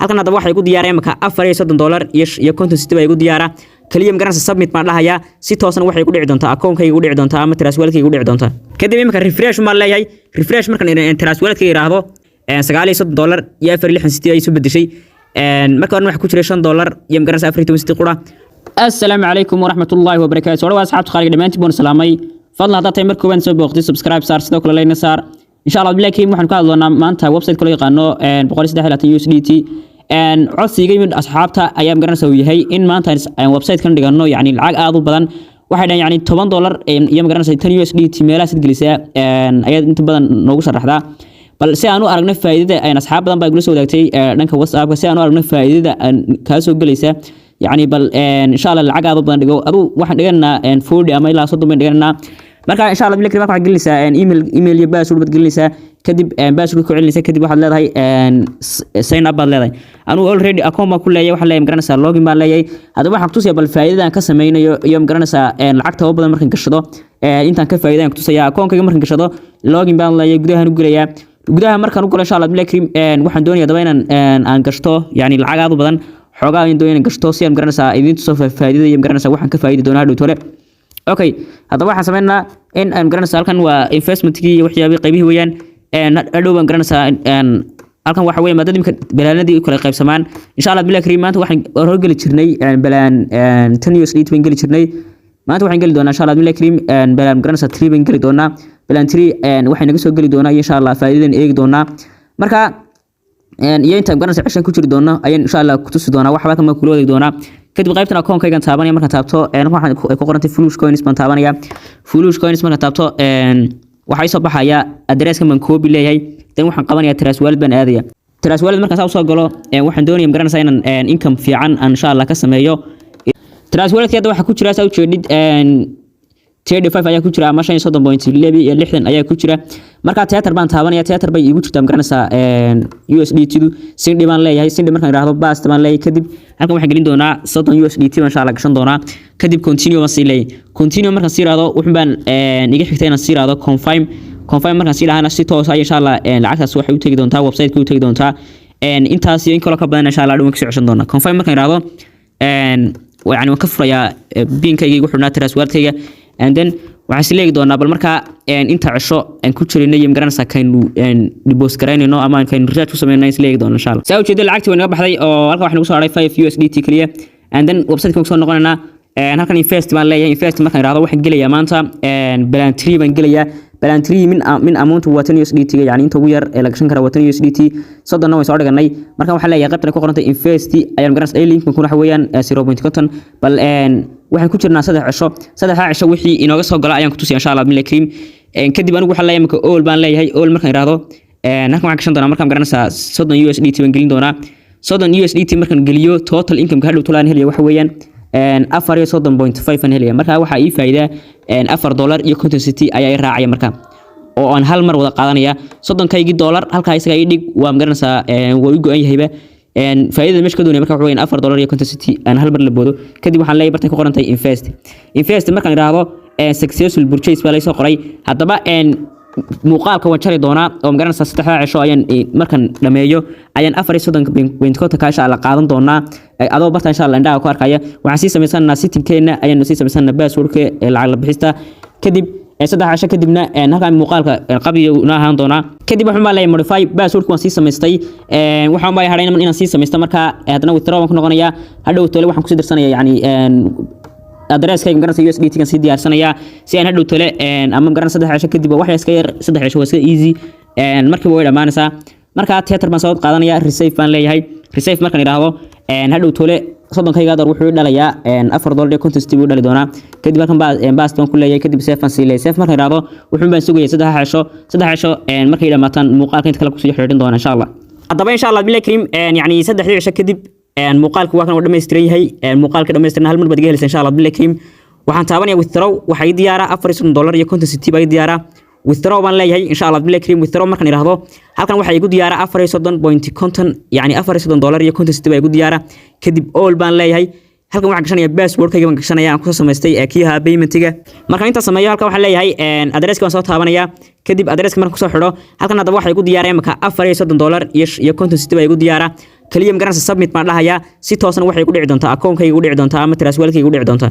halkan hadaba waxa igu diyaara imka $4 iyo konton city baa igu diyaara kaliya magaranaysa submit ma dhahaya si toosan waxay ku dhici doontaa akoonkayga ugu dhici doontaa ama transwalkayga ugu dhici doontaa kadib imka refresh ma leeyahay refresh markan in transwalkayga yiraahdo $9 iyo 4.60 city ay soo bedeshay marka waxa ku jiray $5 iyo magaranaysa 4.60 city qura assalaamu alaykum wa rahmatullahi wa barakatuh wada asxaabta qaaliga dhamaantii baan salaamay fadlan hadda tay markii waan soo booqday subscribe saar sidoo kale layna saar insha Allah billahi waxaan ka hadlaynaa maanta website kale yaqaano $133 codsiga mid asxaabta ayaa magaranaysa uu yahay in maanta website kan dhigano yani lacag aad u badan waxay dhan yani $10 iyo magaranaysa $10 meelaha sid gelisaa ayaa inta badan noogu sharaxdaa bal si aanu aragno faa'iidada ay asxaab badan baa igula soo wadaagtay dhanka WhatsApp si aanu aragno faa'iidada ka soo galaysa يعني بل إن شاء الله العقاد بدنا نجو أدو واحد جينا فود أما إلا صدق من جينا مركا إن شاء الله بلكي مركا جلسة إيميل يباس ولا بتجلسة كذب باس ولا كعلسة كذب واحد لا هاي سين أبى لا هاي أنا already أكون ما كل يوم حلا يوم جرنا سا لوجين ما لا هاي هذا واحد توصي بالفائدة كسمينا يوم جرنا سا العقد هو بدنا مركن كشطة أنت كفائدة توصي أكون كيوم مركن كشطة لوجين بان لا يقدرها نقولها قدرها مركا نقول إن شاء الله بلكي واحد دنيا دبينا أن كشطة يعني العقد بدنا xogaa in doonayna gashto si aan garanaysaa idin soo faa'iido iyo garanaysaa waxaan ka faa'iido doonaa dhowtole okay hadaba waxaan sameeynaa in aan garanaysaa halkan waa investment-kii iyo waxyaabii qaybihii weeyaan adhow baan garanaysaa halkan waxa weeye maadaama balaaladii kala qaybsamaan insha Allah billahi kariim maanta waxaan horgeli jirnay balaan $10 baan geli jirnay maanta waxaan geli doonaa insha Allah billahi kariim balaan garanaysaa 3 baan geli doonaa balaan 3 waxay naga soo geli doonaa insha Allah faa'iidadan eegi doonaa marka iyo inta garanaysa cishan ku jiri doona ayaan insha Allah ku tusi doona waxba kama kula wadi doona kadib qaybtan akoonkayga taabanaya marka taabto waxaan ku qorantay Flush Coins baan taabanaya Flush Coins marka taabto waxa soo baxaya address-ka man copy leeyahay tan waxaan qabanaya Trustwallet baan aadaya Trustwallet marka soo galo waxaan doonayaa garanaysa inaan income fiican insha Allah ka sameeyo Trustwallet-ka waxa ku jira soo jeedid 35 ayaa ku jira ama 30.60 ayaa ku jira marka theater baan taabanaya theater bay igu jirtaa garanaysa USDT sindi baan leeyahay sindi markaan raahdo bast baan leeyahay kadib halkan waxaan gelin doonaa 30 USDT insha Allah gashan doonaa kadib continue baan sii leeyahay continue markaan sii raado wuxuu baan iga xigtay inaan sii raado confirm markaan sii lahaana si toos ah insha Allah lacagtaas waxay u tagi doontaa website-ka u tagi doontaa intaas iyo in kale ka badan insha Allah dhawaan ka soo ceshan doonaa confirm markaan raado يعني وكفريا بينكayga wuxuu naa Trustwallet-kayga and then waxa si leegi doonaa bal marka inta cisho aan ku jirinay magaranaysa kaynu deposit gareynayno ama kaynu research ku sameeynay is leegi doonaa insha Allah saa u jeedo lacagtii way naga baxday oo halka waxa nagu soo haray $5 kaliya and then website-ka ku soo noqonayna halkan invest baan leeyahay invest markaan raado waxaan gelayaa maanta balan 3 baan gelayaa balan 3 min amount waa $10 yani inta ugu yar ee la gashan kara waa $10 soddonna way soo dhiganay marka waxa leeyahay qaybtan ku qorantay invest ayaan garanaysaa link ku waxa weeyaan 0.50 bal waxaan ku jirnaa saddex cisho wixii inooga soo gala ayaan ku tusiyaa insha Allah billahi kariim kadib anigu waxa leeyahay marka all baan leeyahay all markaan raado halkan waxaan gashan doonaa markaan garanaysaa $30 baan gelin doonaa $30 markaan geliyo total income ka hadhow tolaan heliyo waxa weeyaan $4.5 helaya marka waxa ii faa'iido $4 iyo konton city ayaa i raacaya marka oo aan hal mar wada qaadanaya $30 halka isaga ii dhig waa magaranaysaa waa u go'an yahayba faa'iidada meesha ka doonay marka waxa weeyaan $4 iyo konton city aan hal mar la boodo kadib waxaan leeyahay bartay ku qorantay invest markaan iraahdo successful purchase baa la soo qoray hadaba muuqaalka waan jari doonaa oo magaranaysaa saddexda cisho ayaan markan dhameeyo ayaan 4.30 ka insha Allah qaadan doonaa adoo barta insha Allah indhaha ku arkaya waxaan sii sameysanaynaa setting-keena ayaan sii sameysanaynaa password-ka lacag la bixista kadib saddex cisho kadibna halkan muuqaalka qabiyo una ahaan doonaa kadib waxaan leeyahay modify password-ku waan sii sameystay waxaan baa haray inaan sii sameysto marka hadana withdraw waan ku noqonayaa hadhow tole waxaan ku sii dirsanayaa yani address-kayga garanaysa USDT kan sii diyaarsanaya si aan hadhow tole ama garanaysa saddex cisho kadib wax iska yar saddex cisho waa iska easy markiiba way dhamaanaysaa marka theater baan soo qaadanaya receive baan leeyahay receive markaan iraahdo hadhow tole soddonkayga dar wuxuu dhalayaa $4 iyo konton city buu dhali doonaa kadib halkan bast baan ku leeyahay kadib save baan sii leeyahay save markaan iraahdo wuxuu baan sugayay saddex cisho markay dhamaataan muuqaalka inta kale ku soo xiriirin doona insha Allah hadaba insha Allah billahi kariim yani saddexdii cisho kadib muuqaalku waa kan dhameystiran yahay muuqaalka dhameystiran hal mar baad helaysaa insha Allah billahi kariim waxaan taabanaya withdraw waxa ii diyaara $4 iyo konton city baa ii diyaara withdraw baan leeyahay insha Allah billahi kariim withdraw markaan iraahdo halkan waxa igu diyaara $4.50 yani $4 iyo konton city baa igu diyaara kadib all baan leeyahay halkan waxaan gashanaya password-kayga baan gashanaya aan ku samaystay kiiha payment-iga marka inta sameeyo halkan waxaan leeyahay address-ka waan soo taabanaya kadib address-ka markaan ku soo xidho halkan hadaba waxa igu diyaara imka $4 iyo konton city baa igu diyaara kaliya magaranaysa submit baan dhahayaa si toosna waxay ku dhici doontaa akoonkayga ugu dhici doontaa ama transferkayga ugu dhici doontaa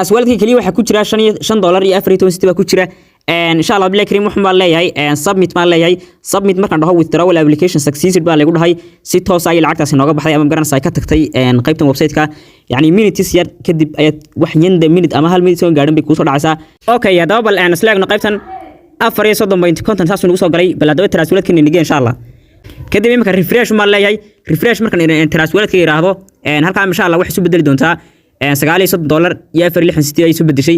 aswaalkii kaliya waxa ku jira $5 iyo 14 cent baa ku jira insha Allah billahi kareem waxaan baan leeyahay submit baan leeyahay submit markaan dhaho withdrawal application succeeded baa lagu dhahay si toos ah ay lacagtaas inooga baxday ama garanaysa ay ka tagtay qaybtan website-ka yani minutes yar kadib ayad wax yanda minute ama hal minute soo gaadhan bay ku soo dhacaysaa okay hadaba bal slaagna qaybtan 4.30 saas nagu soo galay bal hadaba transferkan inageen insha Allah kadib imika refresh ma leeyahay refresh markaan transferka yiraahdo halka insha Allah wax isu bedeli doontaa $9 iyo 4.60 ay isu bedeshay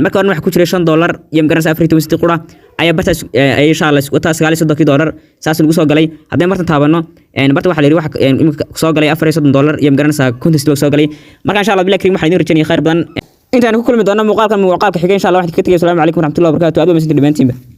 marka waxa ku jira $5 iyo magaranaysa 4.60 qura ayaa bartaas ay insha Allah wata $9 saas lagu soo galay hadii martan taabano barta waxa la yiri waxa soo galay $4.30 iyo magaranaysa 50 soo galay marka insha Allah billahi kareem waxaan idin rajaynaa khayr badan intaan ku kulmi doona muuqaalka xiga insha Allah waxaan ka tagay assalamu alaykum warahmatullahi wabarakatuh aad u mahadsantihiin